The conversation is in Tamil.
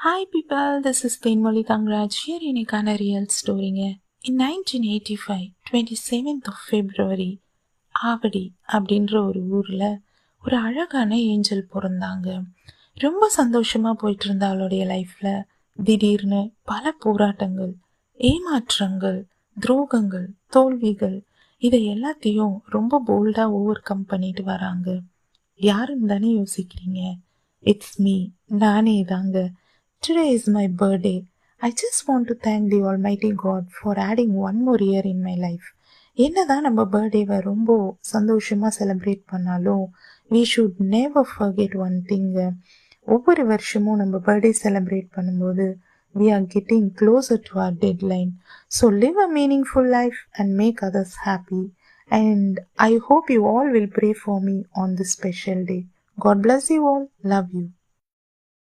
Hi people, this is Penmoli Kangraj here இன்னைக்கான ரியல் ஸ்டோரிங்க. In 1985, 27th of February, Avadi அப்படின்ற ஒரு ஊரில் ஒரு அழகான ஏஞ்சல் பிறந்தாங்க. ரொம்ப சந்தோஷமாக போயிட்டு இருந்த அவளுடைய லைஃப்பில் திடீர்னு பல போராட்டங்கள், ஏமாற்றங்கள், துரோகங்கள், தோல்விகள் இதை எல்லாத்தையும் ரொம்ப போல்டாக ஓவர் கம் பண்ணிட்டு வராங்க. யாருன்னு தானே யோசிக்கிறீங்க? இட்ஸ் மீ, நானே தாங்க. Today is my birthday. I just want to thank the Almighty God for adding one more year in my life. என்னதான் நம்ம பர்த்டேவை ரொம்ப சந்தோஷமாக செலிப்ரேட் பண்ணாலும் we should never forget one thing. ஒவ்வொரு வருஷமும் நம்ம பர்த்டே செலிப்ரேட் பண்ணும்போது we are getting closer to our deadline. So live a meaningful life and make others happy. And I hope you all will pray for me on this special day. God bless you all. Love you.